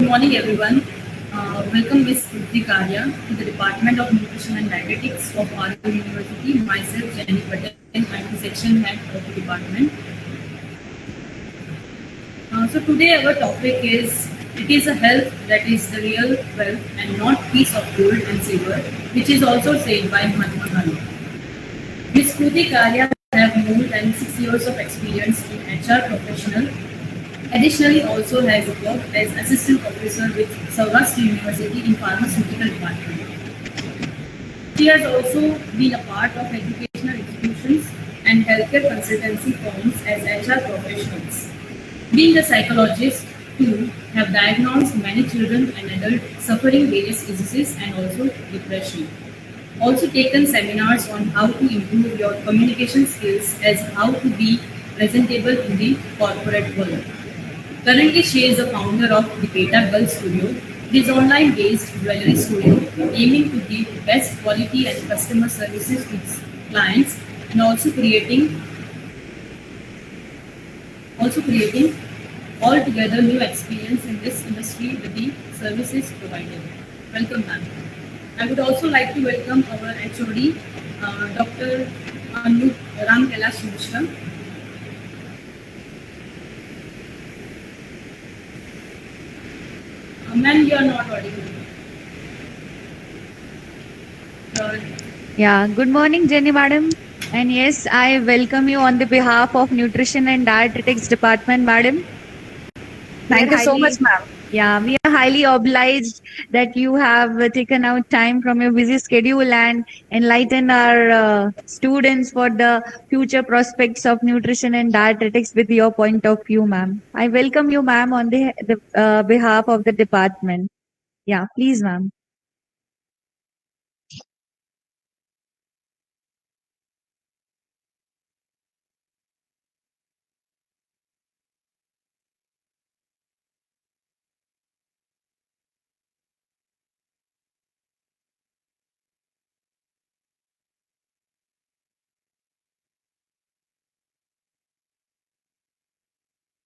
morning, everyone. Welcome Ms. Kriti Karya to the Department of Nutrition and Dietetics of Harvard University. Myself, Jenny Patel, I'm the section head of the department. So today our topic is it is a health that is the real wealth and not piece of gold and silver, which is also said by Mahatma Gandhi. Ms. Kriti Karya have more than 6 years of experience in HR professional. Additionally, also has worked as assistant professor with Saurashtra University in pharmaceutical department. She has also been a part of educational institutions and healthcare consultancy firms as HR professionals. Being a psychologist, too, have diagnosed many children and adults suffering various diseases and also depression. Also taken seminars on how to improve your communication skills as how to be presentable in the corporate world. Currently, she is the founder of the Beta Girl Studio. It is online-based jewelry studio aiming to give best quality and customer services to its clients, and also creating altogether new experience in this industry with the services provided. Welcome, ma'am. I would also like to welcome our HOD, Dr. Anup Ram Kailash Mishra. Ma'am, you are not audible. Uh, Yeah, good morning, Jenny madam. And yes, I welcome you on the behalf of Nutrition and Dietetics Department, madam. Thank you so much, ma'am. We are highly obliged that you have taken out time from your busy schedule and enlighten our students for the future prospects of nutrition and dietetics with your point of view, ma'am. I welcome you, ma'am, on the behalf of the department. Yeah, please, ma'am.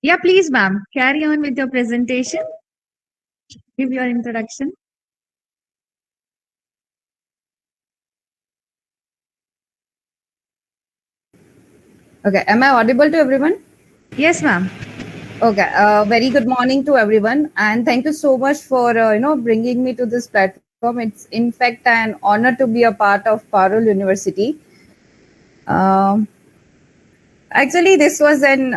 Yeah, please, ma'am. Carry on with your presentation. Give your introduction. Okay, am I audible to everyone? Yes, ma'am. Okay, very good morning to everyone, and thank you so much for bringing me to this platform. It's in fact an honor to be a part of Parul University. Um, Actually, this was an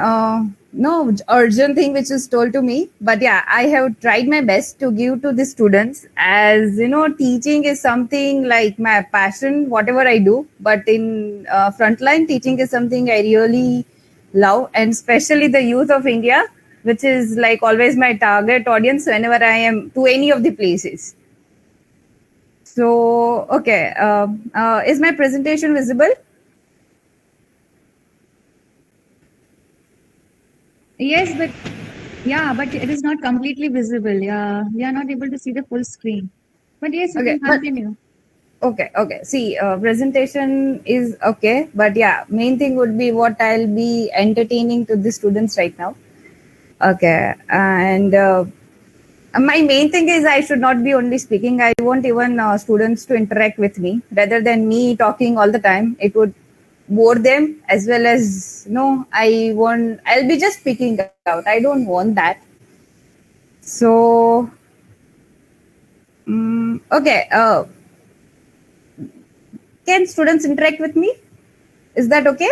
no urgent thing which is told to me, but yeah, I have tried my best to give to the students. As you know, teaching is something like my passion, whatever I do. But in frontline, teaching is something I really love, and especially the youth of India, which is like always my target audience whenever I am to any of the places. So, okay, is my presentation visible? Yes, but it is not completely visible. Yeah, we are not able to see the full screen. But yes, you Okay, can but continue. okay. See, presentation is okay, but yeah, main thing would be what I'll be entertaining to the students right now. Okay, and my main thing is I should not be only speaking. I want even students to interact with me rather than me talking all the time. It would bore them as well as I'll be just speaking out. I don't want that. So, okay. Can students interact with me? Is that okay?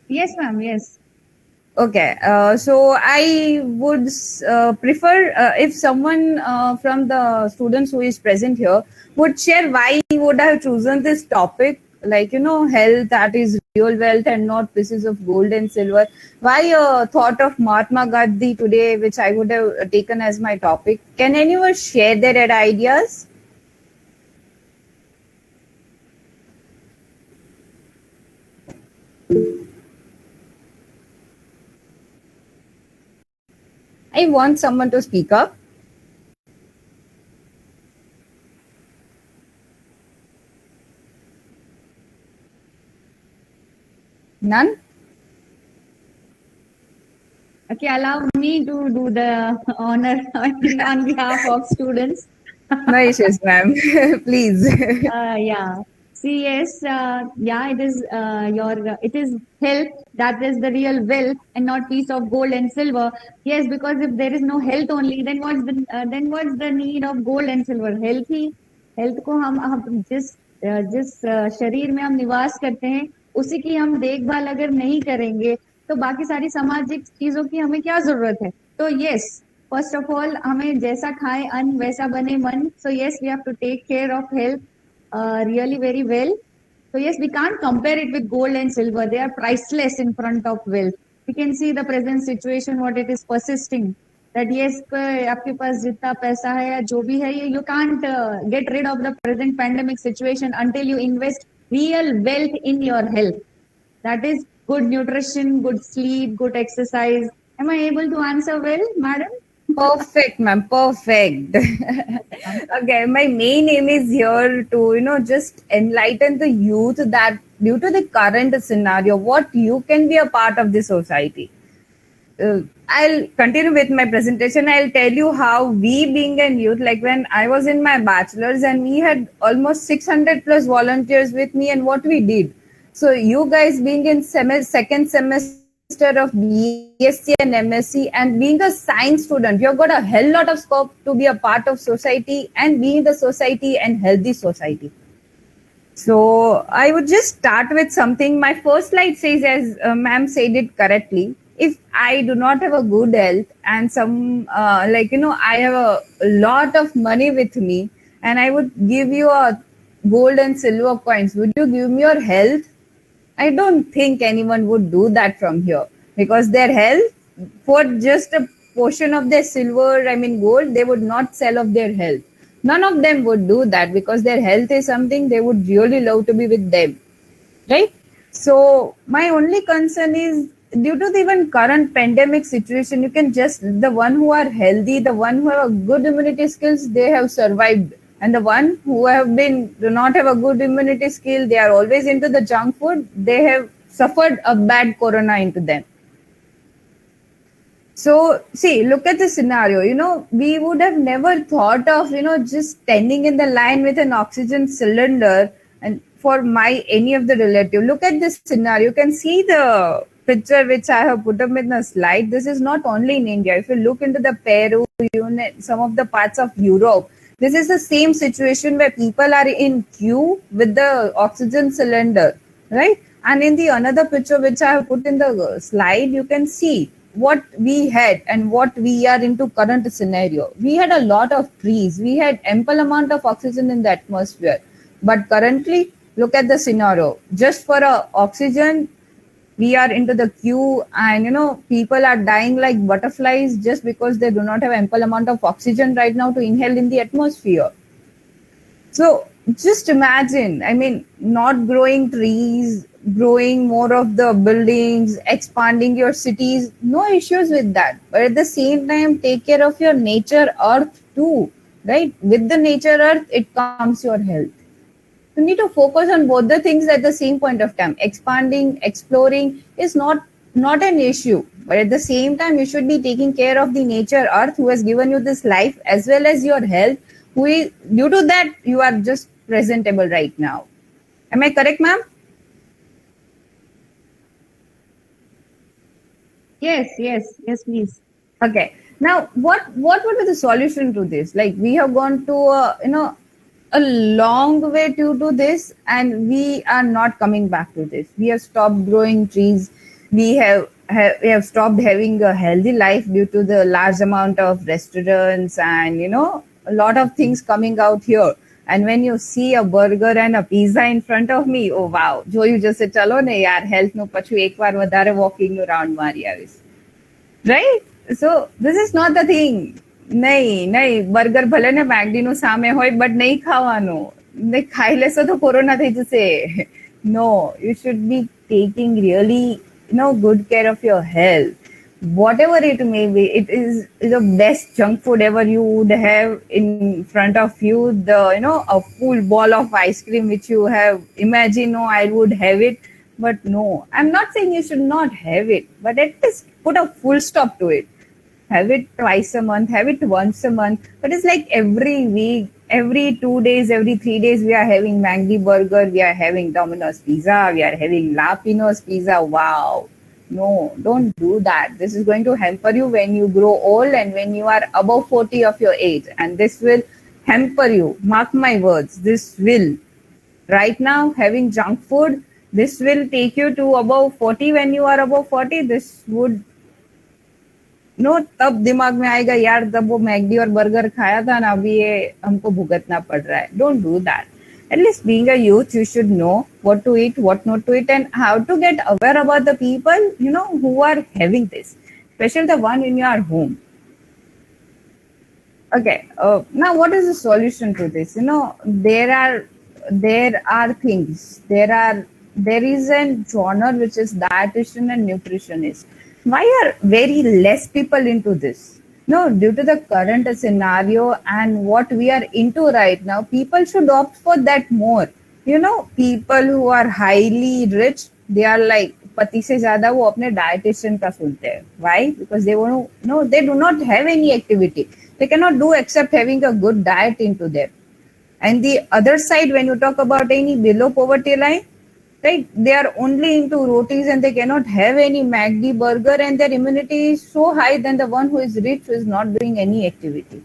Yes, ma'am. Yes. Okay, so I would prefer if someone from the students who is present here would share why would I have chosen this topic, like health that is real wealth and not pieces of gold and silver. Why thought of Mahatma Gandhi today, which I would have taken as my topic? Can anyone share their ideas? I want someone to speak up. None? Okay, allow me to do the honor on behalf of students. No issues, ma'am. Please. Yeah. See, yes, yeah, it is it is health that is the real wealth and not piece of gold and silver. Yes, because if there is no health only, then what's the need of gold and silver? Health को हम जिस शरीर में हम निवास करते हैं, उसी की हम देखभाल अगर नहीं करेंगे, तो बाकी सारी सामाजिक चीजों की हमें क्या जरूरत है? तो yes, first of all, हमें जैसा खाए अन्न वैसा बने मन. So yes, we have to take care of health really very well. So yes, we can't compare it with gold and silver. They are priceless in front of wealth. We can see the present situation, what it is persisting. That yes, आपके पास जितना पैसा है या जो भी है, you can't get rid of the present pandemic situation until you invest real wealth in your health. That is good nutrition, good sleep, good exercise. Am I able to answer well, madam? Perfect, ma'am. Perfect. Okay, my main aim is here to, just enlighten the youth that due to the current scenario, what you can be a part of the society. I'll continue with my presentation. I'll tell you how we being a youth, like when I was in my bachelor's and we had almost 600 plus volunteers with me and what we did. So you guys being in second semester of BSc and MSc and being a science student, you've got a hell lot of scope to be a part of society and be in the society and healthy society. So I would just start with something. My first slide says, as ma'am said it correctly, if I do not have a good health and I have a lot of money with me and I would give you a gold and silver coins, would you give me your health? I don't think anyone would do that from here because their health, for just a portion of their silver, gold, they would not sell off their health. None of them would do that because their health is something they would really love to be with them, right? So my only concern is due to the even current pandemic situation, you can just, the one who are healthy, the one who have a good immunity skills, they have survived. And the one who do not have a good immunity skill, they are always into the junk food, they have suffered a bad corona into them. So see, look at the scenario, we would have never thought of, just standing in the line with an oxygen cylinder and for any of the relative. Look at this scenario. You can see the picture which I have put up in the slide. This is not only in India. If you look into the Peru, some of the parts of Europe, this is the same situation where people are in queue with the oxygen cylinder, right? And in the another picture which I have put in the slide, you can see what we had and what we are into current scenario. We had a lot of trees. We had ample amount of oxygen in the atmosphere. But currently, look at the scenario. Just for oxygen, we are into the queue and people are dying like butterflies just because they do not have ample amount of oxygen right now to inhale in the atmosphere. So just imagine, not growing trees, growing more of the buildings, expanding your cities, no issues with that. But at the same time, take care of your nature earth too, right? With the nature earth, it comes your health. You need to focus on both the things at the same point of time. Expanding, exploring is not an issue. But at the same time, you should be taking care of the nature earth who has given you this life as well as your health. Due to that, you are just presentable right now. Am I correct, ma'am? Yes, please. Okay. Now, what would be the solution to this? Like we have gone to a long way to do this and we are not coming back to this. We have stopped growing trees. We have stopped having a healthy life due to the large amount of restaurants and a lot of things coming out here. And when you see a burger and a pizza in front of me, oh wow, જોયું જશે ચલો ને યાર health નું પાછું એકવાર વધારે walking નું round મારી આવીશ. Right? So this is not the thing. નહીં બર્ગર ભલે ને મેગડી નું સામે હોય બટ નહીં ખાવાનું. ને ખાઈ લેશો તો કોરોના થઈ જશે. No, you should be taking really good care of your health. Whatever it may be, it is the best junk food ever you would have in front of you. A full ball of ice cream which you have imagined, I would have it. But no, I'm not saying you should not have it, but at least put a full stop to it. Have it twice a month, have it once a month, but it's like every week, every 2 days, every 3 days, we are having Maggi burger, we are having Domino's pizza, we are having Lapino's pizza. Wow. No, don't do that. This is going to hamper you when you grow old and when you are above 40 of your age. And this will hamper you. Mark my words, this will. Right now, having junk food, this will take you to above 40. When you are above 40, this would no तब दिमाग में आएगा यार तब वो मैगडी और burger खाया था ना अभी ये हमको भुगतना पड़ रहा है. Don't do that. At least being a youth, you should know what to eat, what not to eat, and how to get aware about the people, who are having this, especially the one in your home. Okay, now what is the solution to this? There are things. There is a genre which is dietitian and nutritionist. Why are very less people into this? No, due to the current scenario and what we are into right now, people should opt for that more. People who are highly rich, they are like पति से ज्यादा वो अपने dietitian का सुनते हैं. Why? Because they want to, no, they do not have any activity. They cannot do except having a good diet into them. And the other side, when you talk about any below poverty line, right, they are only into rotis and they cannot have any Maggi burger, and their immunity is so high than the one who is rich, who is not doing any activity.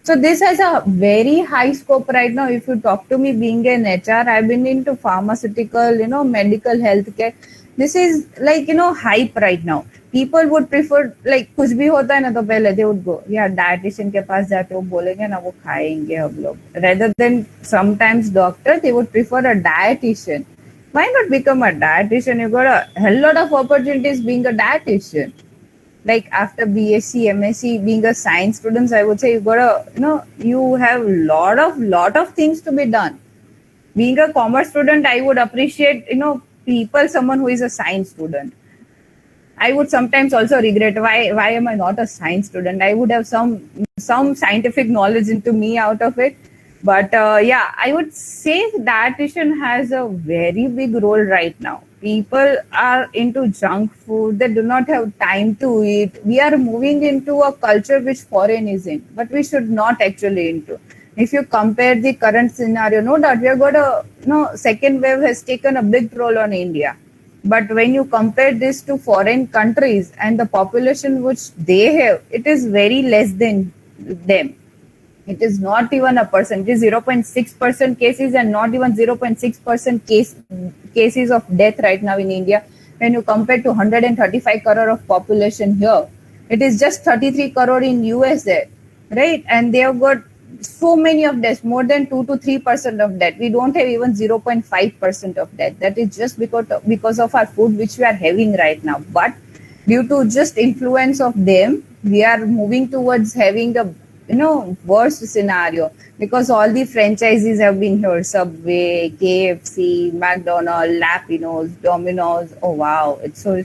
So this has a very high scope right now. If you talk to me, being an HR, I've been into pharmaceutical, medical healthcare. This is like, hype right now. People would prefer, like कुछ भी होता है ना तो पहले they would go, यार dietitian के पास जाते वो बोलेंगे ना वो खाएंगे हम लोग. Rather than sometimes doctor, they would prefer a dietitian. Why not become a dietitian? You got a hell lot of opportunities being a dietitian. Like after BSc, MSc, being a science student, I would say you got a, you have lot of things to be done. Being a commerce student, I would appreciate, people, someone who is a science student. I would sometimes also regret why am I not a science student? I would have some scientific knowledge into me out of it. But yeah, I would say dietitian has a very big role right now. People are into junk food. They do not have time to eat. We are moving into a culture which foreign is in, but we should not actually into. If you compare the current scenario, no doubt we have got a, second wave has taken a big role on India. But when you compare this to foreign countries and the population which they have, it is very less than them. It is not even a percent. It is 0.6% cases and not even 0.6% cases of death right now in India. When you compare to 135 crore of population here, it is just 33 crore in USA, right? And they have got so many of deaths, more than 2 to 3% of death. We don't have even 0.5% of death. That is just because of our food which we are having right now. But due to just influence of them, we are moving towards having a worst scenario, because all the franchises have been here: Subway, KFC, McDonald's, Lapino's, Domino's. Oh wow, it's a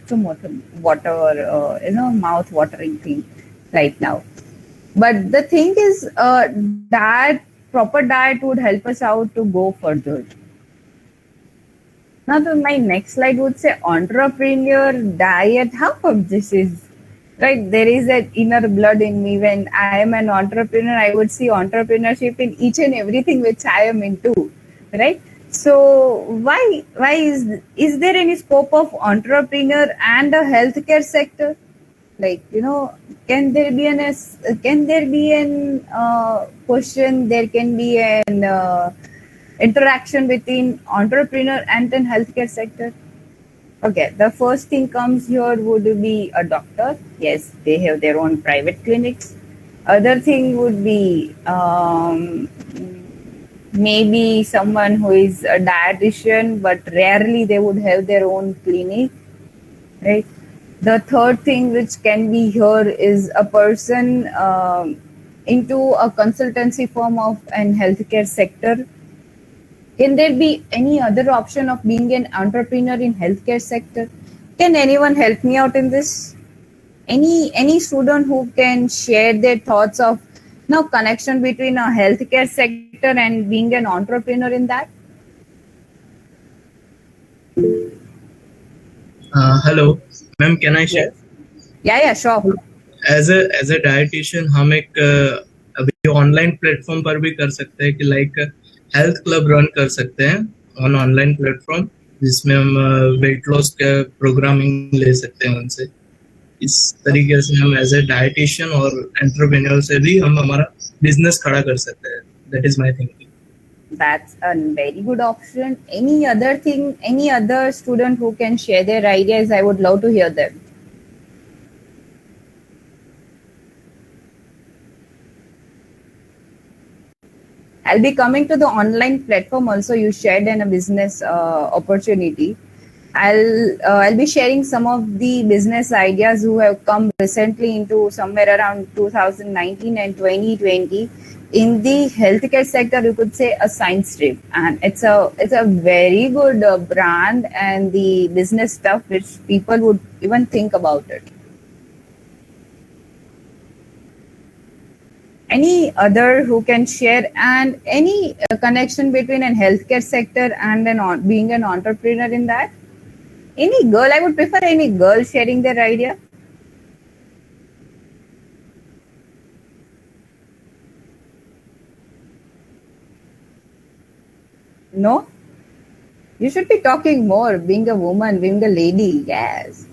mouth watering thing right now. But the thing is, that proper diet would help us out to go further. Now, my next slide would say entrepreneur diet. How come this is? Right, there is an inner blood in me. When I am an entrepreneur, I would see entrepreneurship in each and everything which I am into, right? So why is there any scope of entrepreneur and a healthcare sector? Like, can there be an question? There can be an interaction between entrepreneur and an healthcare sector. Okay, the first thing comes here would be a doctor. Yes, they have their own private clinics. Other thing would be maybe someone who is a dietitian, but rarely they would have their own clinic, right? The third thing which can be here is a person into a consultancy firm of an healthcare sector. Can there be any other option of being an entrepreneur in healthcare sector? Can anyone help me out in this? Any student who can share their thoughts of connection between a healthcare sector and being an entrepreneur in that? Hello, ma'am. Can I share? Yes. Yeah, sure. As a dietician हम एक अभी online platform पर भी कर सकते हैं कि like health club run कर सकते हैं ऑन ऑनलाइन प्लेटफॉर्म, जिसमें हम वेट लॉस का प्रोग्रामिंग ले सकते हैं उनसे। इस तरीके से हम एज ए डायटिशियन और एंटरप्रेन्योर से भी हम हमारा बिजनेस खड़ा कर सकते हैं। That is my thinking. That's a very good option. Any other thing, any other student who can share their ideas, I would love to hear them. I'll be coming to the online platform also. You shared in a business opportunity. I'll be sharing some of the business ideas who have come recently into somewhere around 2019 and 2020 in the healthcare sector. You could say a science stream, and it's a very good brand and the business stuff which people would even think about it. Any other who can share, and any connection between a healthcare sector and being an entrepreneur in that? Any girl? I would prefer any girl sharing their idea. No? You should be talking more, being a woman, being a lady. Yes.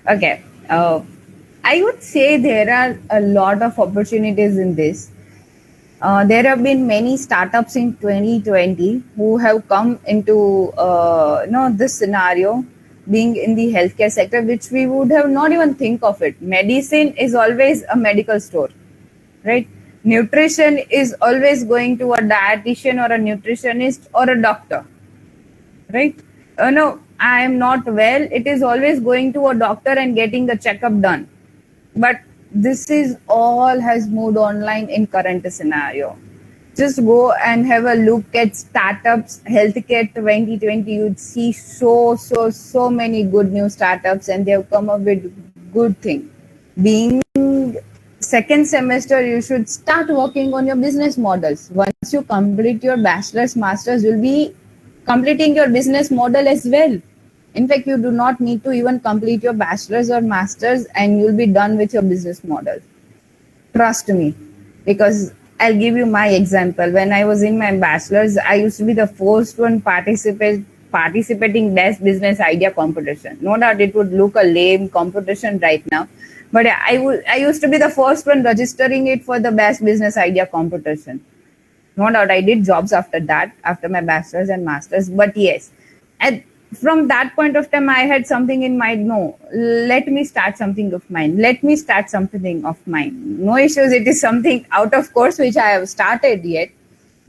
Okay. I would say there are a lot of opportunities in this. There have been many startups in 2020 who have come into this scenario, being in the healthcare sector, which we would have not even think of it. Medicine is always a medical store, right? Nutrition is always going to a dietitian or a nutritionist or a doctor, right? No, I am not well. It is always going to a doctor and getting a checkup done. But this is all has moved online in current scenario. Just go and have a look at startups, healthcare 2020. You'd see so many good new startups, and they have come up with good thing. Being second semester, you should start working on your business models. Once you complete your bachelor's, master's, you'll be completing your business model as well. In fact, you do not need to even complete your bachelor's or master's, and you'll be done with your business model. Trust me, because I'll give you my example. When I was in my bachelor's, I used to be the first one participating best business idea competition. No doubt it would look a lame competition right now, but I used to be the first one registering it for the best business idea competition. No doubt I did jobs after that, after my bachelor's and master's. But yes, from that point of time, I had something in mind. No, let me start something of mine. Let me start something of mine. No issues. It is something out of course which I have started yet.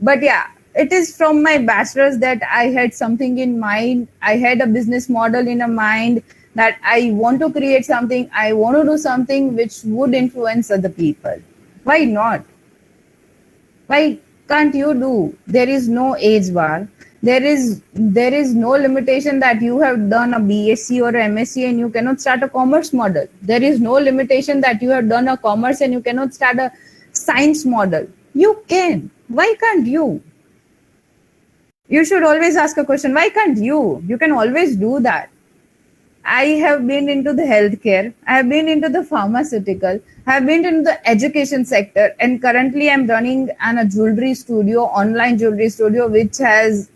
But yeah, it is from my bachelor's that I had something in mind. I had a business model in a mind that I want to create something. I want to do something which would influence other people. Why not? Why can't you do? There is no age bar. There is no limitation that you have done a BSc or a MSc and you cannot start a commerce model. There is no limitation that you have done a commerce and you cannot start a science model. You can. Why can't you? You should always ask a question. Why can't you? You can always do that. I have been into the healthcare. I have been into the pharmaceutical. I have been into the education sector. And currently I'm running a jewelry studio, online jewelry studio, which has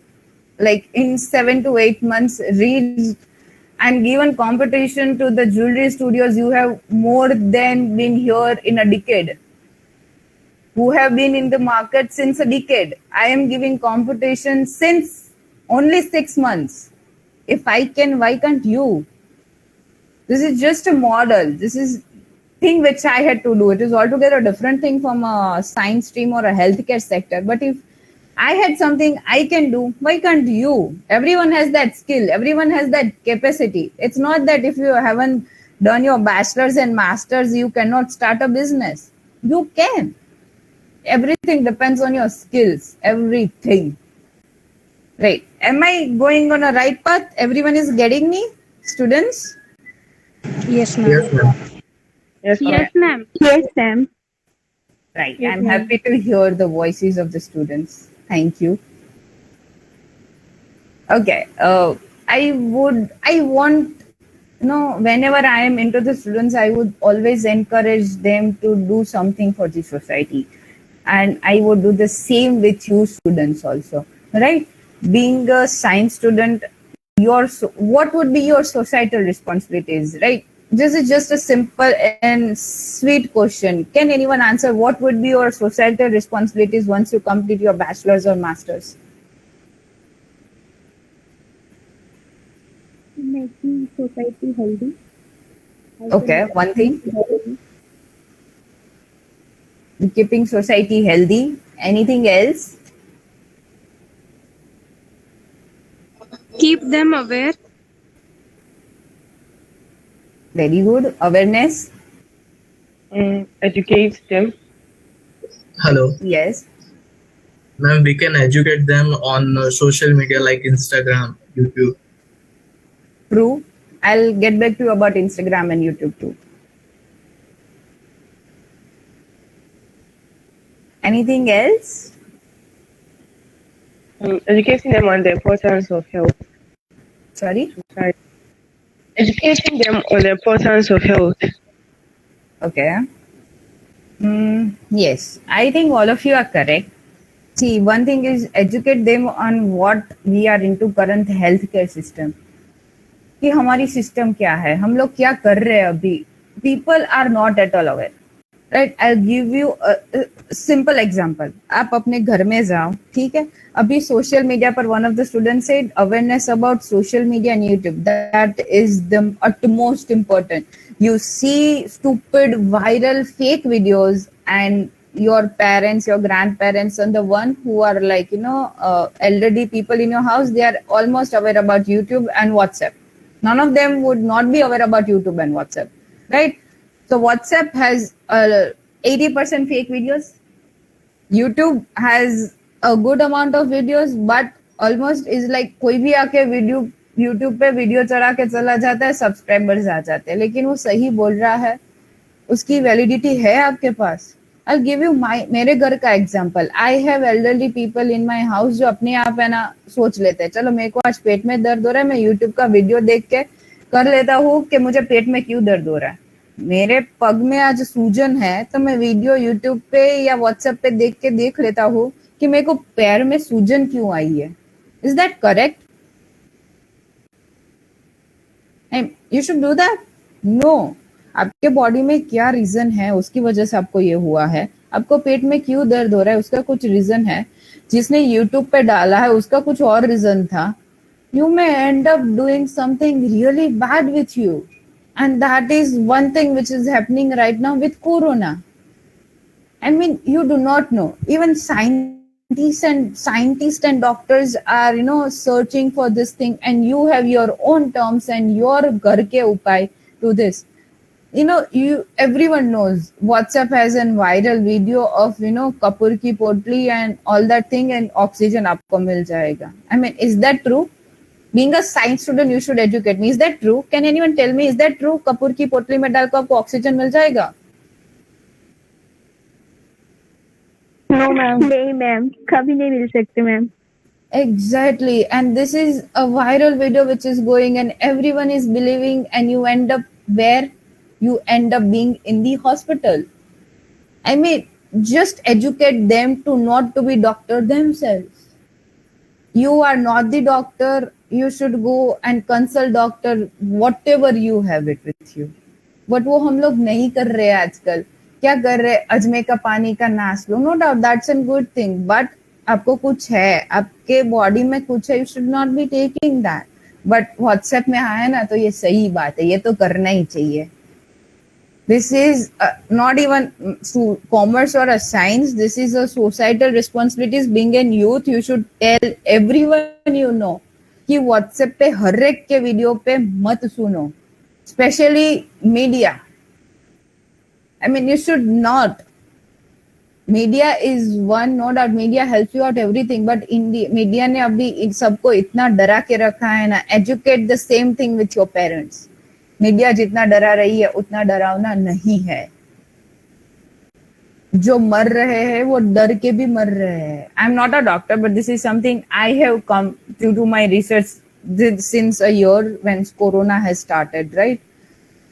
like in 7 to 8 months reached and given competition to the jewelry studios who have more than been here in a decade, who have been in the market since a decade. I am giving competition since only 6 months. If I can, why can't you? This is just a model. This is thing which I had to do. It is altogether a different thing from a science stream or a healthcare sector. But if I had something I can do, why can't you? Everyone has that skill. Everyone has that capacity. It's not that if you haven't done your bachelor's and master's, you cannot start a business. You can. Everything depends on your skills. Everything. Right. Am I going on a right path? Everyone is getting me? Students? Yes, ma'am. Yes, ma'am. Yes, ma'am. Yes, ma'am. Right. Yes, I'm ma'am. happy to hear the voices of the students. Thank you. Okay. I want, whenever I am into the students, I would always encourage them to do something for the society. And I would do the same with you students also, right? Being a science student, what would be your societal responsibilities, right? This is just a simple and sweet question. Can anyone answer what would be your societal responsibilities once you complete your bachelor's or master's? Making society healthy. Okay, one thing. Keeping society healthy. Anything else? Keep them aware. Very good. Awareness. Educate them. Hello, Yes. ma'am. We can educate them on social media like Instagram, YouTube. True. I'll get back to you about Instagram and YouTube too. Anything else? Educating them on the importance of health. Sorry? Right. Educating them on the importance of health. Okay. Yes, I think all of you are correct. See, one thing is educate them on what we are into current healthcare system. कि हमारी system क्या है, हम लोग क्या कर रहे हैं अभी. People are not at all aware. Right? I'll give you a simple example. आप अपने घर में जाओ, ठीक है? अभी social media पर one of the students said awareness about social media and YouTube. That is the utmost important. You see stupid viral fake videos and your parents, your grandparents, and the one who are like, elderly people in your house, they are almost aware about YouTube and WhatsApp. None of them would not be aware about YouTube and WhatsApp, right? So WhatsApp has 80% fake videos. YouTube has a good amount of videos, but almost is like कोई भी आके video YouTube पे video चढ़ा के चला जाता है, subscribers आ जाते हैं, लेकिन वो सही बोल रहा है, उसकी वैलिडिटी है आपके पास. I'll give you मेरे घर का example. I have elderly people in my house जो अपने आप है ना सोच लेते हैं, चलो मेरे को आज पेट में दर्द हो रहा है, मैं YouTube का वीडियो देख के कर लेता हूँ कि मुझे पेट में क्यों दर्द हो रहा है. मेरे पग में आज सूजन है तो मैं वीडियो YouTube पे या WhatsApp पे देख के देख लेता हूँ कि मेरे को पैर में सूजन क्यों आई है. Is that correct? And you should do that? No. आपके बॉडी में क्या रीजन है उसकी वजह से आपको ये हुआ है, आपको पेट में क्यों दर्द हो रहा है उसका कुछ रीजन है, जिसने यूट्यूब पे डाला है उसका कुछ और रीजन था. You may end up doing something really bad with you, and that is one thing which is happening right now with corona. I mean, you do not know. Even scientists and doctors are searching for this thing, and you have your own terms and your ghar ke upay to this. Everyone knows WhatsApp has a viral video of Kapoor ki potli and all that thing, and oxygen aapko mil jayega. I mean, is that true? Being a science student, you should educate me. Is that true? Can anyone tell me, is that true? Kapoor ki potli mein dal ko aapko oxygen mil jayega? No ma'am. नहीं ma'am, कभी नहीं मिल सकते ma'am. Exactly. And this is a viral video which is going and everyone is believing, and you end up where? You end up being in the hospital. I mean, just educate them to not to be doctor themselves. You are not the doctor. You should go and consult doctor, whatever you have it with you. But वो हम लोग नहीं कर रहे हैं आजकल. क्या कर रहे हैं? अजमे का पानी का नाश लो. No doubt, that's a good thing. But आपको कुछ है, आपके बॉडी में कुछ है, you should not be taking that. But WhatsApp में आया ना तो ये सही बात है, ये तो करना ही चाहिए. This is not even commerce or a science. This is a societal responsibilities. Being a youth, you should tell everyone you know कि WhatsApp पे हर एक के वीडियो पे मत सुनो. Especially media. I mean, you should not. Media is one, no doubt. Media helps you out everything, but media ने अभी सबको इतना डरा के रखा है ना. Educate the same thing with your parents. Media जितना डरा रही है उतना डरावना नहीं है. जो मर रहे हैं वो डर के भी मर रहे हैं. I am not a doctor, but this is something I have come to do my research since a year when corona has started, right?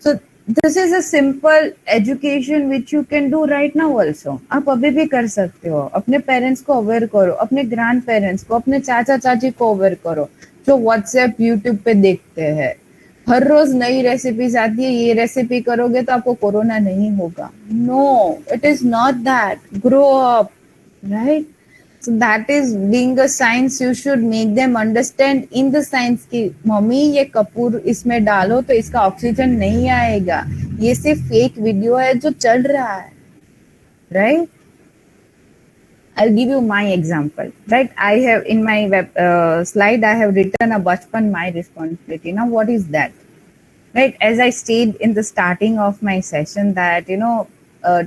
So this is a simple education which you can do right now also. आप अभी भी कर सकते हो. अपने parents को aware करो, अपने ग्रैंड पेरेंट्स को, अपने चाचा चाची को अवेयर करो जो व्हाट्सएप यूट्यूब पे देखते हैं. हर रोज नई रेसिपीज आती है, ये रेसिपी करोगे तो आपको कोरोना नहीं होगा. No, it is not that. Grow up, right? So that is being a science, you should make them understand in the science की मम्मी ये कपूर इसमें डालो तो इसका ऑक्सीजन नहीं आएगा, ये सिर्फ फेक वीडियो है जो चल रहा है, right? I'll give you my example, right? I have in my web slide I have written a Bachpan my responsibility. Now what is that? Right, as I stated in the starting of my session that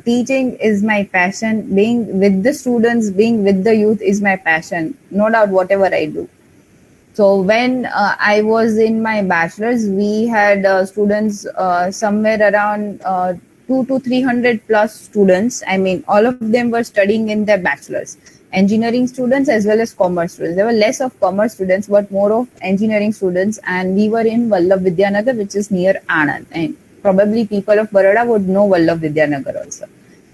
teaching is my passion, being with the students, being with the youth is my passion, no doubt, whatever I do. So when I was in my bachelor's, we had students somewhere around 2 to 300 plus students. I mean, all of them were studying in their bachelor's. Engineering students as well as commerce students. There were less of commerce students, but more of engineering students. And we were in Vallabh Vidyanagar, which is near Anand. And probably people of Baroda would know Vallabh Vidyanagar also,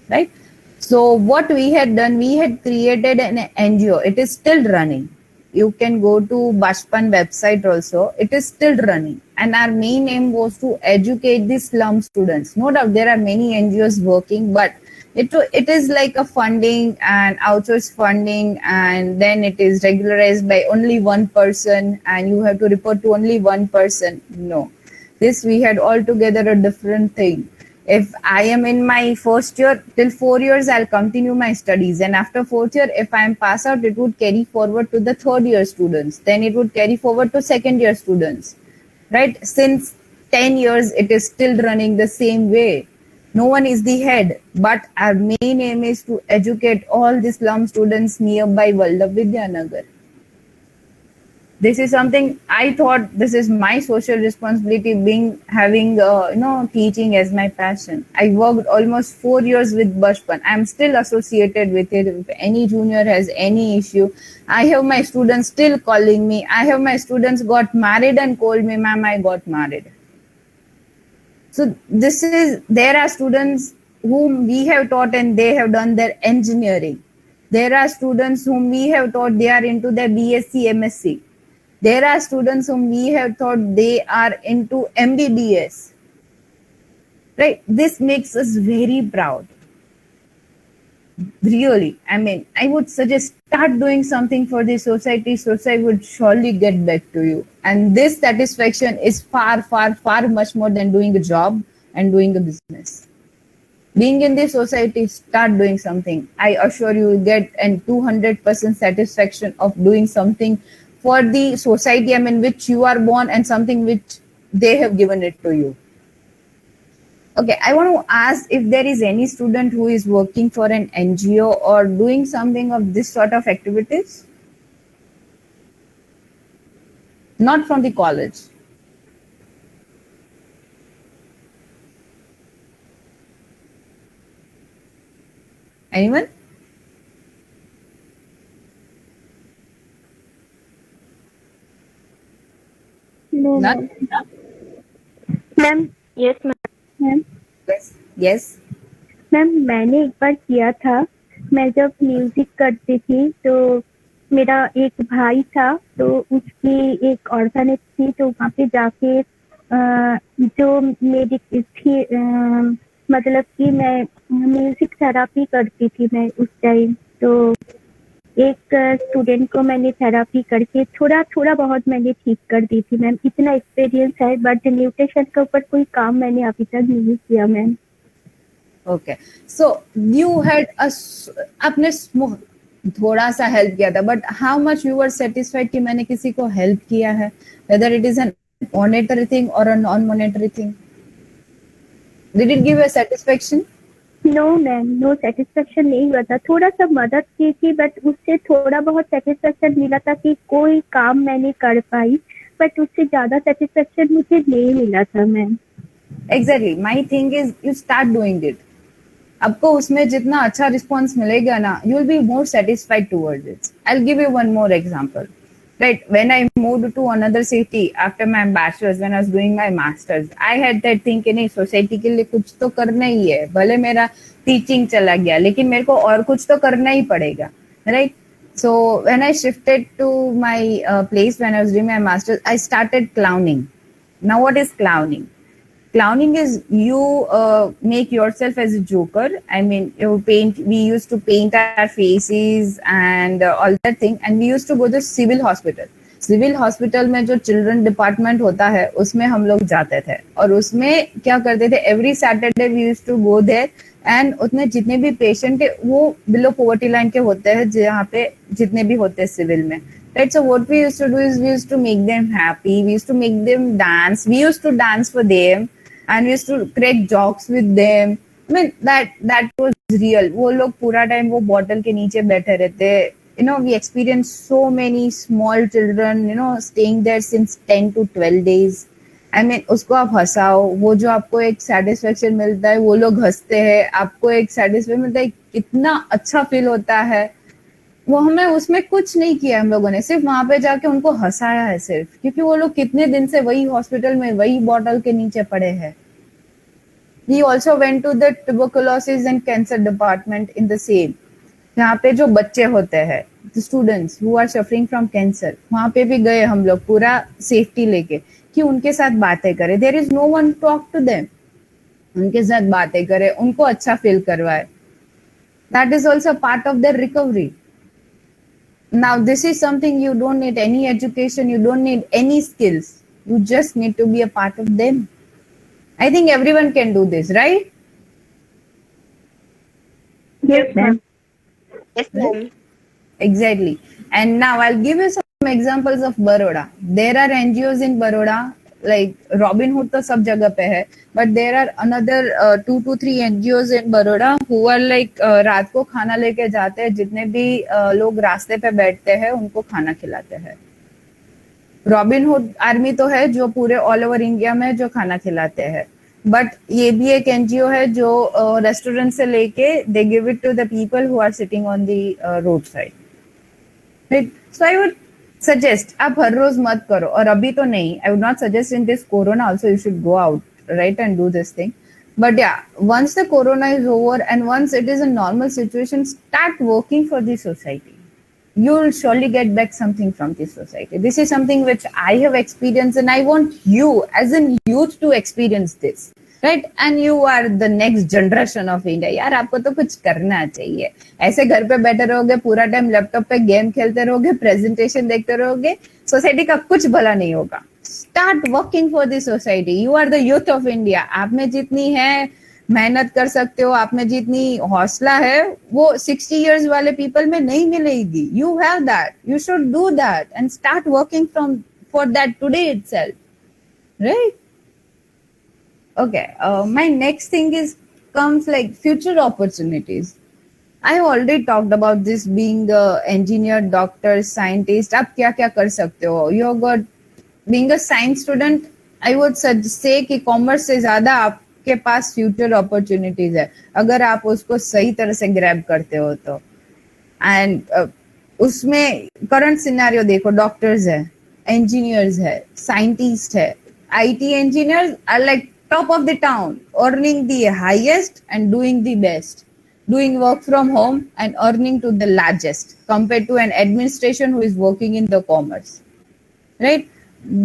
right? So what we had done, we had created an NGO. It is still running. You can go to Bachpan website also. It is still running. And our main aim was to educate the slum students. No doubt there are many NGOs working, but it is like a funding and outsourced funding, and then it is regularized by only one person and you have to report to only one person. No, this we had altogether a different thing. If I am in my first year, till 4 years, I'll continue my studies. And after 4th year, if I am pass out, it would carry forward to the 3rd year students. Then it would carry forward to 2nd year students, right? Since 10 years, it is still running the same way. No one is the head, but our main aim is to educate all the slum students nearby Vallabh Vidyanagar. This is something I thought this is my social responsibility, having teaching as my passion. I worked almost 4 years with Bachpan. I'm still associated with it. If any junior has any issue, I have my students still calling me. I have my students got married and called me, ma'am, I got married. So there are students whom we have taught and they have done their engineering. There are students whom we have taught they are into their BSc, MSc. There are students whom we have taught they are into MBBS. Right? This makes us very proud. Really. I mean, I would suggest start doing something for the society. Society would surely get back to you. And this satisfaction is far, far, far much more than doing a job and doing a business. Being in the society, start doing something. I assure you will get an 200% satisfaction of doing something for the society, I mean, which you are born and something which they have given it to you. Okay, I want to ask if there is any student who is working for an NGO or doing something of this sort of activities? Not from the college. Anyone? No, None? Ma'am. Yes ma'am. Yes. Yes. Ma'am, मैंने एक बार किया था. मैं जब music करती थी तो मेरा एक भाई था, तो उसकी एक ऑर्फनेज थी, तो वहाँ पे जाके जो मेरी थी मतलब कि मैं म्यूजिक थेरापी करती थी मैं उस टाइम. तो एक स्टूडेंट को मैंने थेरापी करके थोड़ा बहुत मैंने ठीक कर दी थी मैम. इतना एक्सपीरियंस है, बट न्यूट्रिशन के ऊपर कोई काम मैंने अभी तक नहीं किया ma'am. Okay. So you had आपने थोड़ा सा हेल्प किया था, but how much you were satisfied कि मैंने किसी को हेल्प किया है, whether it is an monetary thing or a non-monetary thing? Did it give you a satisfaction? No ma'am, no satisfaction नहीं हुआ था. थोड़ा सा मदद की थी, बट उससे थोड़ा बहुत सेटिस्फेक्शन मिला था कि कोई काम मैंने कर पाई, बट उससे ज्यादा सेटिस्फेक्शन मुझे नहीं मिला था ma'am. Exactly. My thing is you start doing it. आपको उसमें जितना अच्छा रिस्पॉन्स मिलेगा ना, you will be more satisfied towards it. I will give you one more example. Right, when I moved to another city after my bachelor's, when I was doing my master's, I had that thing कि नहीं, society के लिए कुछ तो करना ही है. भले मेरा टीचिंग चला गया, लेकिन मेरे को और कुछ तो करना ही पड़ेगा, right? So when I shifted to my place when I was doing my master's, I started clowning. Now what is clowning? Clowning is you make yourself as a joker. I mean, you paint. We used to paint our faces and all that thing, and we used to go to civil hospital. Civil hospital में जो children department होता है उसमें हम लोग जाते थे, और उसमें क्या करते थे, every Saturday we used to go there, and उसमें जितने भी पेशेंट है वो बिलो पॉवर्टी लाइन के होते हैं, जहाँ पे जितने भी होते हैं सिविल में. Right, so what we used to do is we used to make them happy, we used to make them dance, we used to dance for them, and we used to crack jokes with them. I mean, that was real. वो लोग पूरा time वो bottle के नीचे बैठे रहते. You know, we experienced so many small children, you know, staying there since 10 to 12 days. I mean, उसको आप हंसाओ, वो जो आपको एक सेटिस्फेक्शन मिलता है, वो लोग हंसते हैं, आपको एक सेटिस्फेक्शन मिलता है, कितना अच्छा फील होता है. वो हमें उसमें कुछ नहीं किया, हम लोगों ने सिर्फ वहां पे जाके उनको हंसाया है सिर्फ, क्योंकि वो लोग कितने दिन से वही हॉस्पिटल में वही बॉटल के नीचे पड़े हैं. We also went to the tuberculosis and cancer department in the same. यहाँ पे जो बच्चे होते हैं, the students who are suffering from cancer, वहाँ पे भी गए हम लोग पूरा सेफ्टी लेके कि उनके साथ बातें करें. There is no one talk to them. उनके साथ बातें करें, उनको अच्छा फील करवाए. That is also part of their recovery. Now, this is something you don't need any education, you don't need any skills. You just need to be a part of them. I think everyone can do this, right? Yes, ma'am. Yes, ma'am. Exactly. And now I'll give you some examples of Baroda. There are NGOs in Baroda, like Robin Hood तो सब जगह पे है, but there are another 2 to 3 NGOs in Baroda who are like रात को खाना लेके जाते हैं, जितने भी लोग रास्ते पे बैठते हैं उनको खाना खिलाते हैं. रॉबिन हुड आर्मी तो है जो पूरे ऑल ओवर इंडिया में जो खाना खिलाते हैं, बट ये भी एक एनजीओ है जो रेस्टोरेंट से लेके they give it to the people who are sitting on the road side. Right, so I would suggest आप हर रोज मत करो, और अभी तो नहीं, I would not suggest in this corona also you should go out, right, and do this thing. But yeah, once the corona is over and once it is a normal situation, start working for the society. You'll surely get back something from this society. This is something which I have experienced, and I want you as a youth to experience this, right? And you are the next generation of India. यार आपको तो कुछ करना चाहिए. ऐसे घर पे बैठे रहोगे, पूरा टाइम लैपटॉप पे गेम खेलते रहोगे, प्रेजेंटेशन देखते रहोगे, सोसाइटी का कुछ भला नहीं होगा. Start working for the society. You are the youth of India. आप में जितनी है मेहनत कर सकते हो, आप में जितनी हौसला है वो 60 years वाले पीपल में नहीं मिलेगी. You have that. You should do that and start working for that today itself, right? Okay. My next thing comes like future opportunities. I have already talked about this, being a engineer, doctor, scientist. आप क्या क्या कर सकते हो? You got being a science student. I would say कि commerce से ज्यादा आपके पास फ्यूचर अपॉर्चुनिटीज है अगर आप उसको सही तरह से ग्रैब करते हो तो. एंड उसमें करंट सिनेरियो देखो, डॉक्टर्स है, इंजीनियर्स है, साइंटिस्ट है, IT engineers are like top of the town, earning the highest and doing the best, doing work from home and earning to the largest compared to an administration who is working in the commerce, right?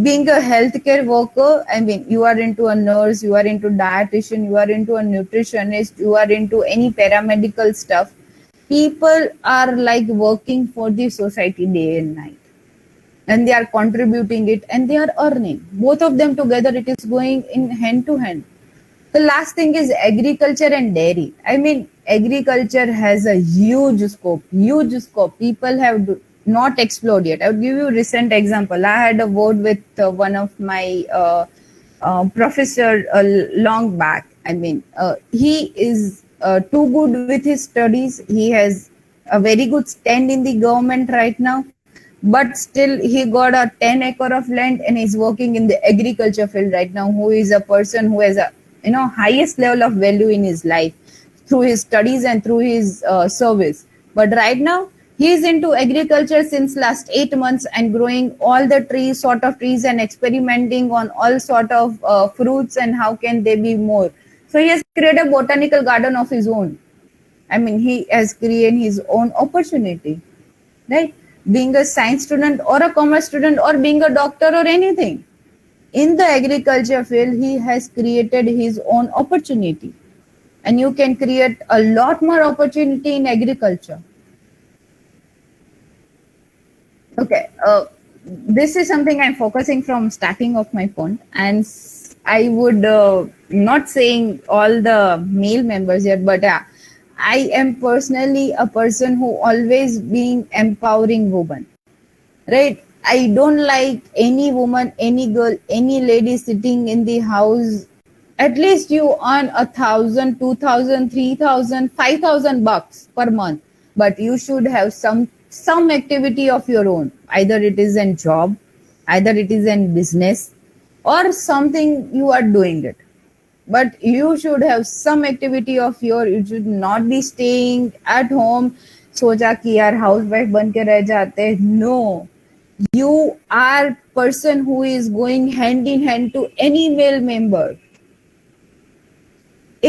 Being a healthcare worker, I mean, you are into a nurse, you are into dietitian, you are into a nutritionist, you are into any paramedical stuff. People are like working for the society day and night, and they are contributing it and they are earning. Both of them together, it is going in hand to hand. The last thing is agriculture and dairy. I mean, agriculture has a huge scope, huge scope. People have not explored yet. I would give you a recent example. I had a word with one of my professor long back. I mean, he is too good with his studies. He has a very good stand in the government right now, but still he got a 10 acre of land and he's working in the agriculture field right now, who is a person who has a highest level of value in his life. through his studies and through his service. But right now, he is into agriculture since last 8 months and growing all the trees, sort of trees, and experimenting on all sort of fruits and how can they be more. So he has created a botanical garden of his own. I mean, he has created his own opportunity, right? Being a science student or a commerce student or being a doctor or anything. In the agriculture field, he has created his own opportunity. And you can create a lot more opportunity in agriculture. Okay, this is something I'm focusing from starting of my phone, and I would not saying all the male members yet, but I am personally a person who always being empowering women, right? I don't like any woman, any girl, any lady sitting in the house. At least you earn 1,000, 2,000, 3,000, 5,000 bucks per month, but you should have some activity of your own. Either it is a job, either it is a business, or something you are doing it. But you should have some activity of your. You should not be staying at home. सोचा कि यार housewife बन के रह जाते हैं. No, you are person who is going hand in hand to any male member.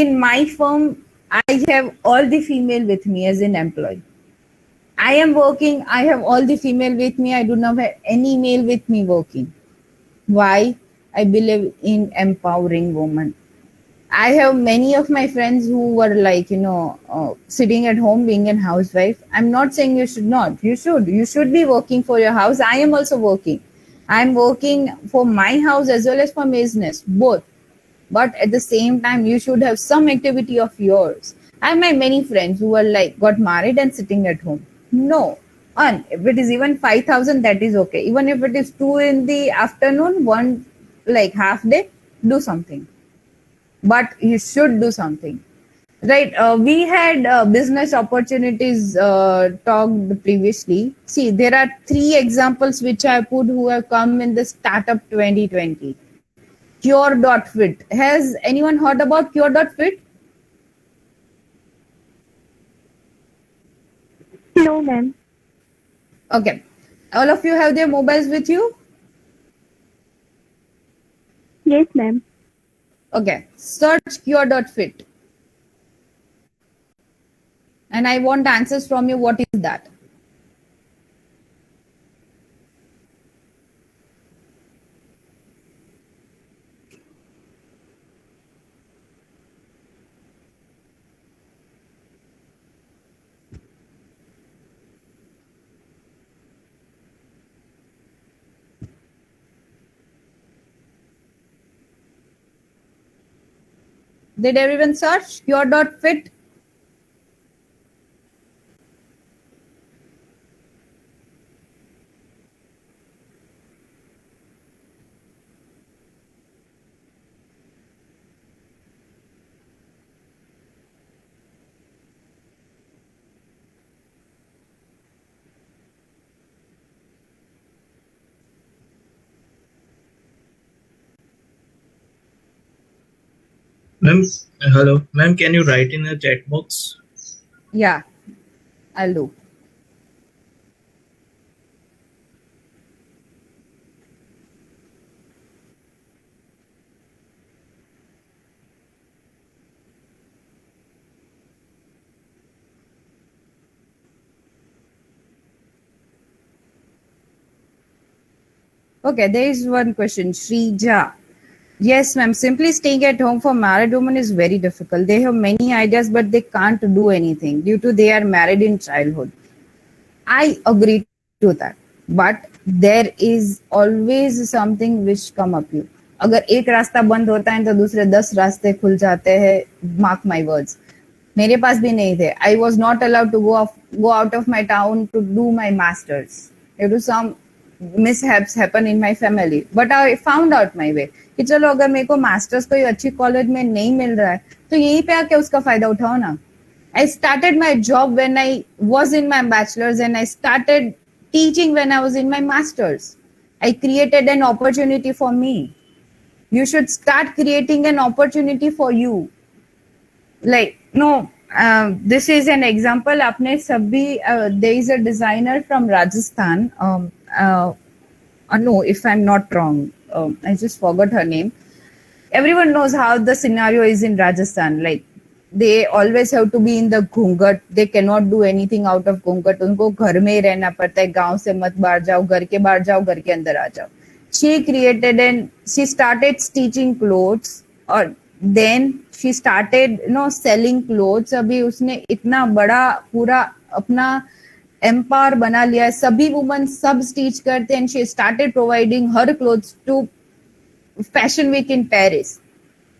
In my firm, I have all the female with me as an employee. I am working, I have all the female with me. I do not have any male with me working. Why? I believe in empowering women. I have many of my friends who were like, sitting at home being a housewife. I'm not saying you should not. You should. You should be working for your house. I am also working. I'm working for my house as well as for business, both. But at the same time, you should have some activity of yours. I have my many friends who were like, got married and sitting at home. No. And if it is even 5,000, that is okay. Even if it is 2 in the afternoon, one like half day, do something. But you should do something, right? We had business opportunities talked previously. See, there are 3 examples which I put who have come in the startup 2020. Cure.fit. Has anyone heard about Cure.fit? No, ma'am. Okay. All of you have their mobiles with you? Yes, ma'am. Okay. Search Cure.fit. And I want answers from you. What is that? Did everyone search Cure.fit? Ma'am, hello. Ma'am, can you write in the chat box? Yeah, I'll do. Okay, there is one question. Shrija. Yes, ma'am. Simply staying at home for married women is very difficult. They have many ideas, but they can't do anything due to they are married in childhood. I agree to that. But there is always something which come up you. अगर एक रास्ता बंद होता है तो दूसरे 10 रास्ते खुल जाते हैं. Mark my words. मेरे पास भी नहीं थे. I was not allowed to go out of my town to do my masters. Due to some mishaps happen in my family. But I found out my way. कि चलो अगर मेरे को masters कोई अच्छी कॉलेज में नहीं मिल रहा है तो यहीं पे आके उसका फायदा उठाओ ना. I started my job when I was in my bachelor's and I started teaching when I was in my master's. I created an opportunity for me. You should start creating an opportunity for you. Like, no, this is an example. आपने सभी there is a designer from Rajasthan. No, if I'm not wrong, I just forgot her name. Everyone knows how the scenario is in Rajasthan. Like they always have to be in the घूंघट. They cannot do anything out of घूंघट. उनको घर में ही रहना पड़ता है. गांव से मत बाहर जाओ, घर के बाहर जाओ, घर के अंदर आ जाओ. She created and she started stitching clothes, or then she started selling clothes. अभी उसने इतना बड़ा पूरा अपना एम्पायर बना लिया है. सभी वुमन सब स्टिच करते हैं. And she started providing her clothes to Fashion Week in Paris.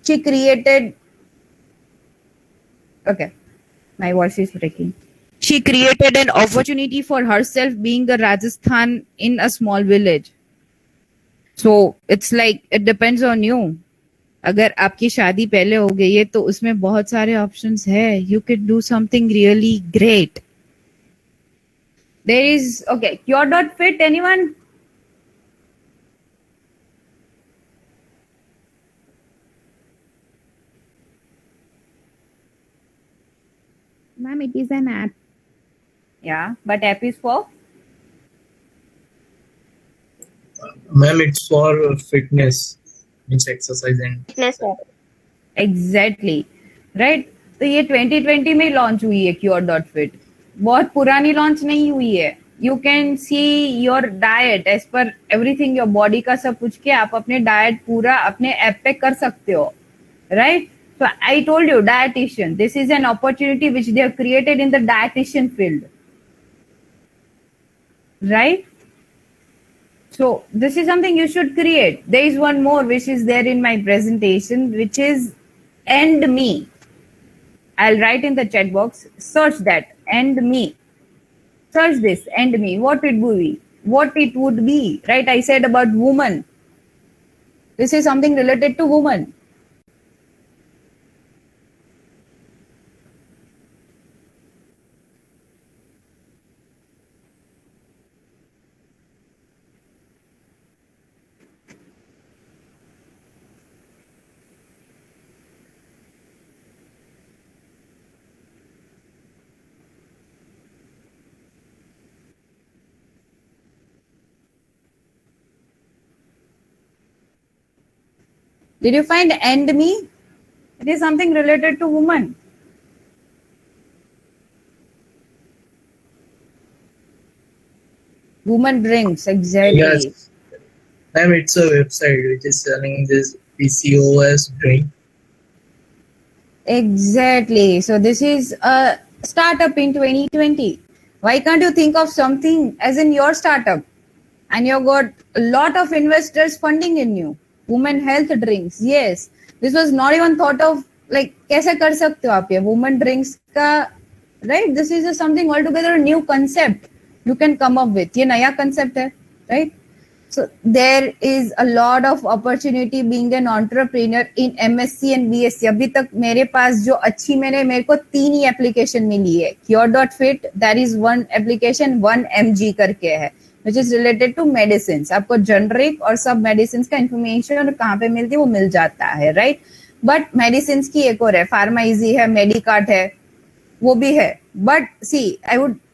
She created, okay, my voice is breaking. She created an opportunity for herself being a Rajasthan in a small village. So it's like it depends on you. अगर आपकी शादी पहले हो गई है तो उसमें बहुत सारे ऑप्शंस है. You could do something really great. There is, okay, Cure.fit, anyone? Ma'am, it is an app. Yeah, but app is for? Ma'am, it's for fitness, means exercise and Fitness app. Exactly, right? तो ये 2020 में launch हुई है Cure.fit. बहुत पुरानी launch नहीं हुई है. You can see your diet as per everything, your body का सब कुछ के आप अपने डाइट पूरा अपने ऐप पे कर सकते हो, right? So I told you, dietitian. This is an opportunity which they have created in the dietitian field, right? So this is something you should create. There is one more which is there in my presentation, which is End Me. I'll write in the chat box. Search that, End Me. Search this, End Me. What it would be? What it would be, right? I said about woman. This is something related to woman. Did you find End Me? It is something related to woman. Woman drinks, exactly. yes, ma'am, it's a website which is selling this PCOS drink. Exactly. So this is a startup in 2020. Why can't you think of something as in your startup? And you've got a lot of investors funding in you. Women health drinks. Yes. This was not even thought of, like, कैसे कर सकते हो आप ये women drinks का, right? This is something altogether new concept you can come up with. ये नया concept है, right? So there is a lot of opportunity being an entrepreneur in MSc and BSc. अभी तक मेरे पास जो अच्छी मेरे को 3 ही एप्लीकेशन मिली है. Cure.fit, that is one application, 1mg करके है, which is related to medicines. आपको generic और सब medicines का information और कहाँ पे मिलती है वो मिल जाता है, right? But medicines की एक और है, Pharma Easy है, Medicart है, वो भी है. But see,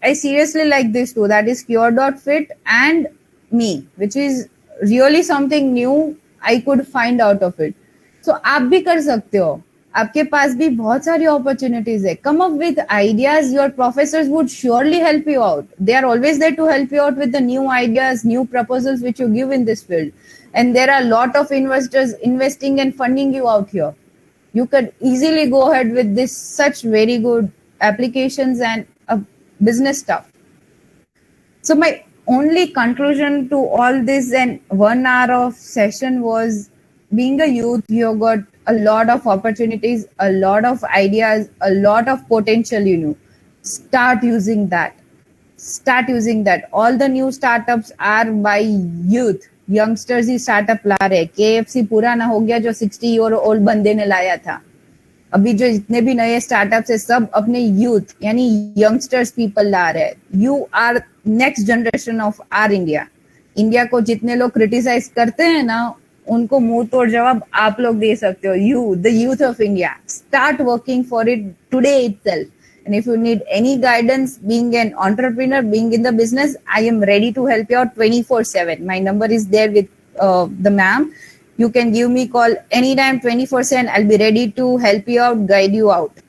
I seriously like this too. That is Cure.fit and Me, which is really something new I could find out of it. So आप भी कर सकते हो. आपके पास भी बहुत सारी opportunities है. Come up with ideas. Your professors would surely help you out. They are always there to help you out with the new ideas, new proposals which you give in this field. And there are a lot of investors investing and funding you out here. You could easily go ahead with this such very good applications and business stuff. So my only conclusion to all this and 1 hour of session was, being a youth, you got a lot of opportunities, a lot of ideas, a lot of potential. Start using that. All the new startups are by youth. Youngsters he startup ला रहे. KFC पुराना हो गया जो 60-year-old बंदे ने लाया था. अभी जो जितने भी नए स्टार्टअप्स है सब अपने यूथ यानी यंगस्टर्स पीपल ला रहे हैं. You are next generation of our India. India को जितने लोग क्रिटिसाइज करते हैं ना, उनको मुंह तोड़ जवाब आप लोग दे सकते हो. You, the youth of India, start working for it today itself. And if you need any guidance, being an entrepreneur, being in the business, I am ready to help you out 24/7. My number is there with the ma'am. You can give me call anytime 24/7. I'll be ready to help you out, guide you out.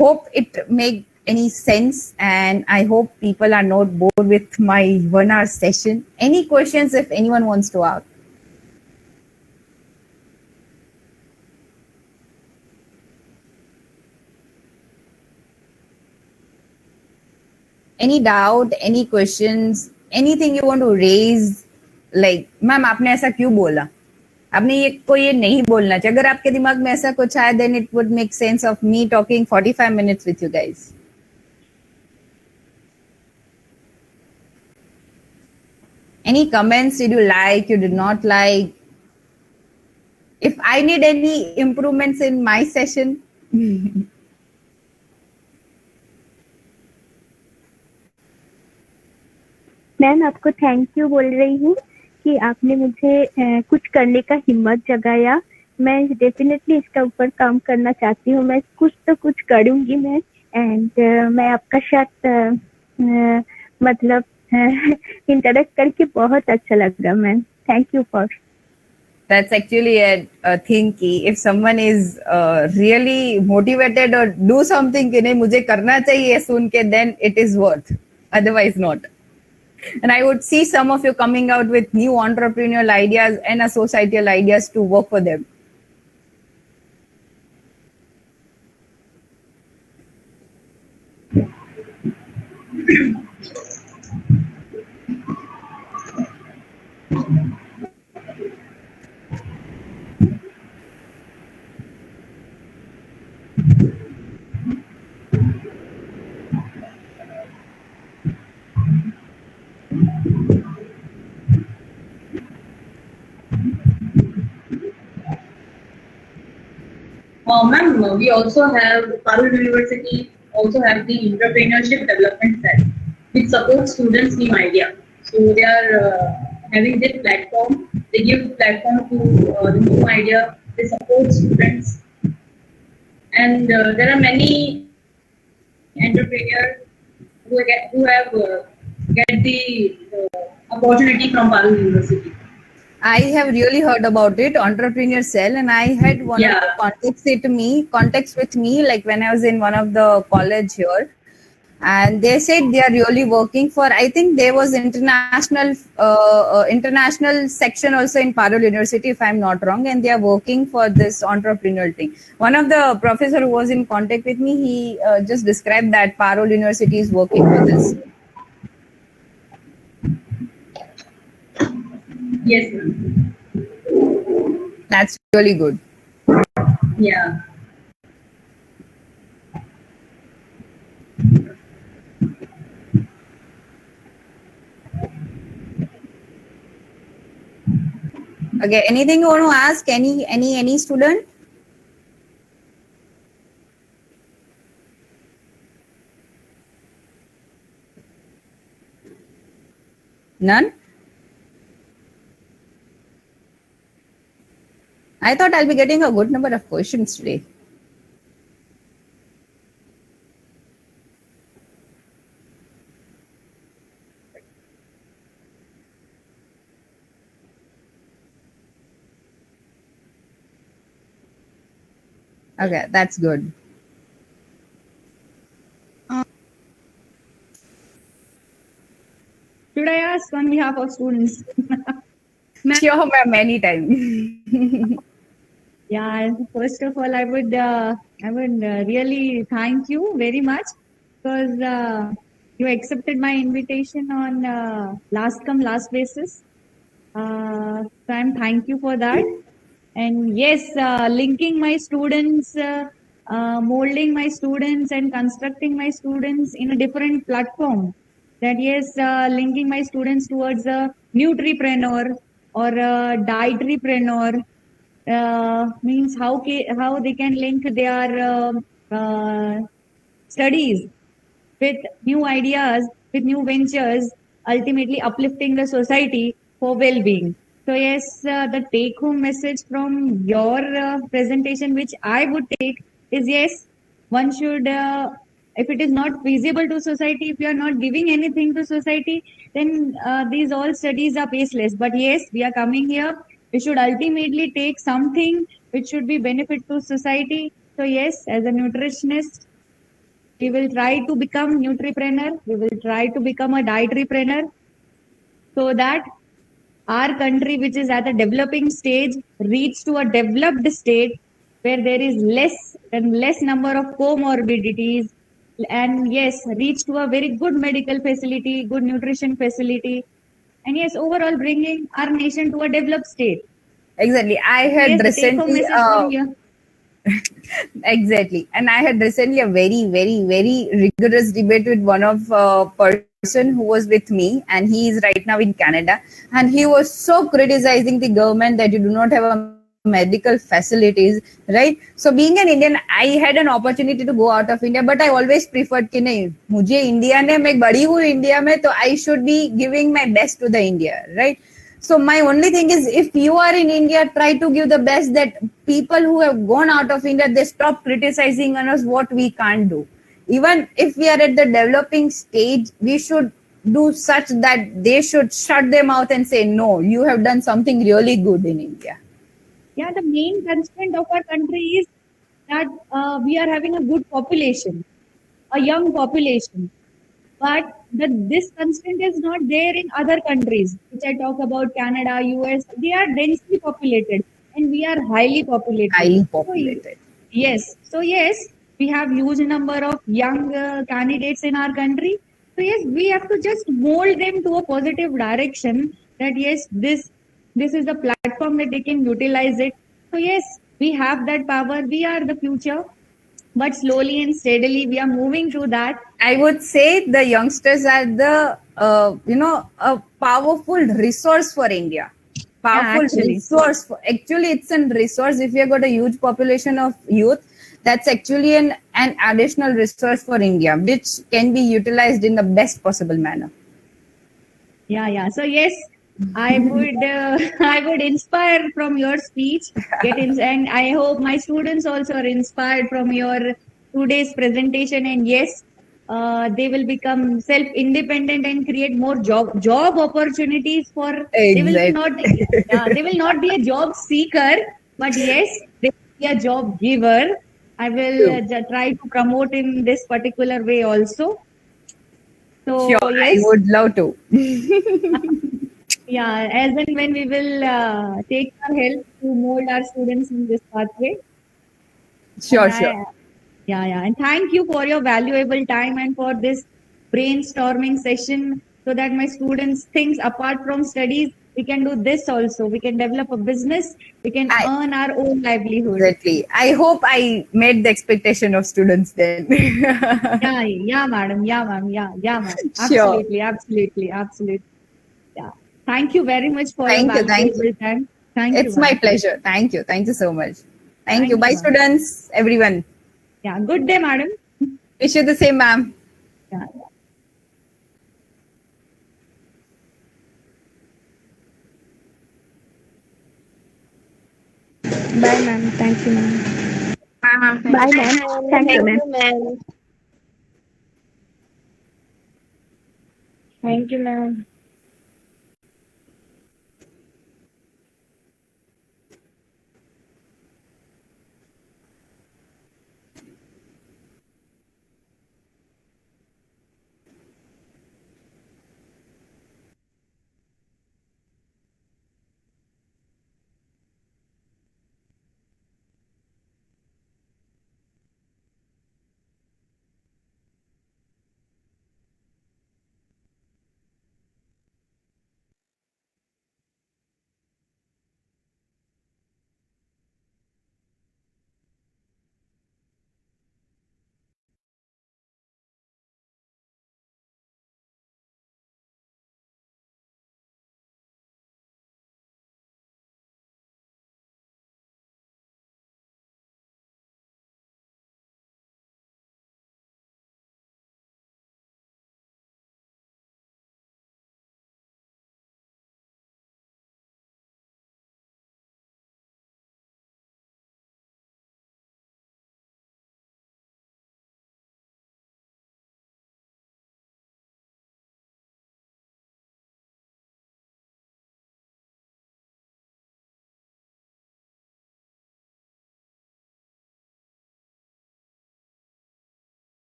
Hope it make any sense, and I hope people are not bored with my 1 hour session. Any questions if anyone wants to ask? Any doubt, any questions, anything you want to raise? Like, ma'am आपने ऐसा क्यों बोला? आपने ये नहीं बोलना चाहिए. अगर आपके दिमाग में ऐसा कुछ आया, then it would make sense of me talking 45 minutes with you guys. Any comments? Did you like? You did not like? If I need any improvements in my session, ma'am आपको थैंक यू बोल रही हूँ कि आपने मुझे कुछ करने का हिम्मत जगाया. मैं डेफिनेटली इसका ऊपर काम करना चाहती हूँ. मैं कुछ तो कुछ करूँगी मैं. एंड मैं आपका साथ मतलब इंटरेक्ट करके बहुत अच्छा लगा ma'am. Thank you for. that's actually a thing ki if someone is really motivated or do something कि नहीं मुझे करना चाहिए सुन के, then it is worth, otherwise not. And I would see some of you coming out with new entrepreneurial ideas and societal ideas to work for them. Ma'am, we also have Parul University also have the entrepreneurship development cell, which supports students' new idea. So they are having this platform. They give platform to the new idea. They support students, and there are many entrepreneurs who have get the opportunity from Parul University. I have really heard about it, Entrepreneur Cell, and I had one of the contacts with me, like when I was in one of the college here, and they said they are really working for. I think there was international section also in Parul University, if I'm not wrong, and they are working for this entrepreneurial thing. One of the professor who was in contact with me, he just described that Parul University is working for this. Yes, ma'am. That's really good. Yeah. Okay, anything you want to ask? Any student? None? I thought I'll be getting a good number of questions today. Okay, that's good. Should I ask on behalf of students? Sure, ma'am, anytime. Yeah, first of all, I would really thank you very much because you accepted my invitation on last come last basis. So I'm thank you for that. And yes, linking my students, molding my students, and constructing my students in a different platform. That yes, linking my students towards a nutripreneur or a dietaryypreneur. Means how they can link their studies with new ideas, with new ventures, ultimately uplifting the society for well-being. So yes, the take-home message from your presentation, which I would take, is yes, one should, if it is not feasible to society, if you are not giving anything to society, then these all studies are baseless. But yes, we are coming here. We should ultimately take something which should be benefit to society. So yes, as a nutritionist, we will try to become nutripreneur. We will try to become a dietaryypreneur so that our country, which is at a developing stage, reach to a developed state where there is less number of comorbidities, and yes, reach to a very good medical facility, good nutrition facility, and yes, overall bringing our nation to a developed state. Exactly. I So had yes, the take home recently, message from you. exactly, and I had recently a very, very, very rigorous debate with one of person who was with me, and he is right now in Canada, and he was so criticizing the government that you do not have a medical facilities, right? So being an Indian, I had an opportunity to go out of India, but I always preferred कि नहीं, मुझे India ने, मैं बड़ी हूँ India में, तो I should be giving my best to the India, right? So my only thing is, if you are in India, try to give the best, that people who have gone out of India, they stop criticizing on us what we can't do. Even if we are at the developing stage, we should do such that they should shut their mouth and say, no, you have done something really good in India. Yeah, the main constraint of our country is that we are having a good population, a young population. But this constraint is not there in other countries, which I talk about Canada, US. They are densely populated and we are highly populated. Highly So, populated. yes. So, yes, we have huge number of young candidates in our country. So, yes, we have to just mold them to a positive direction that, yes, this is the platform that they can utilize it. So, yes, we have that power. We are the future. But slowly and steadily, we are moving through that. I would say the youngsters are the, a powerful resource for India. Powerful actually. resource. Actually, it's a resource. If you've got a huge population of youth, that's actually an additional resource for India, which can be utilized in the best possible manner. Yeah. So yes, I would I would inspire from your speech. And I hope my students also are inspired from your today's presentation. And yes, they will become self-independent and create more job opportunities for. They will not they will not be a job seeker, but yes, they will be a job giver. I will try to promote in this particular way also. So Sure, yes. I would love to. Yeah, as and when we will take our help to mold our students in this pathway. Sure. Yeah. And thank you for your valuable time and for this brainstorming session so that my students think apart from studies, we can do this also. We can develop a business. We can earn our own livelihood. Exactly. I hope I met the expectation of students then. Yeah, madam. Yeah, ma'am. Sure. Absolutely. Yeah. Thank you very much for your Thank you. valuable time. Thank you. It's my pleasure. Thank you so much. Thank you. Bye, you, ma'am. students, everyone. Yeah, good day, madam. Wish you the same, ma'am. Yeah. Bye, ma'am. Thank you, ma'am. Bye, ma'am. Bye, ma'am. Thank you, ma'am. Thank you, ma'am.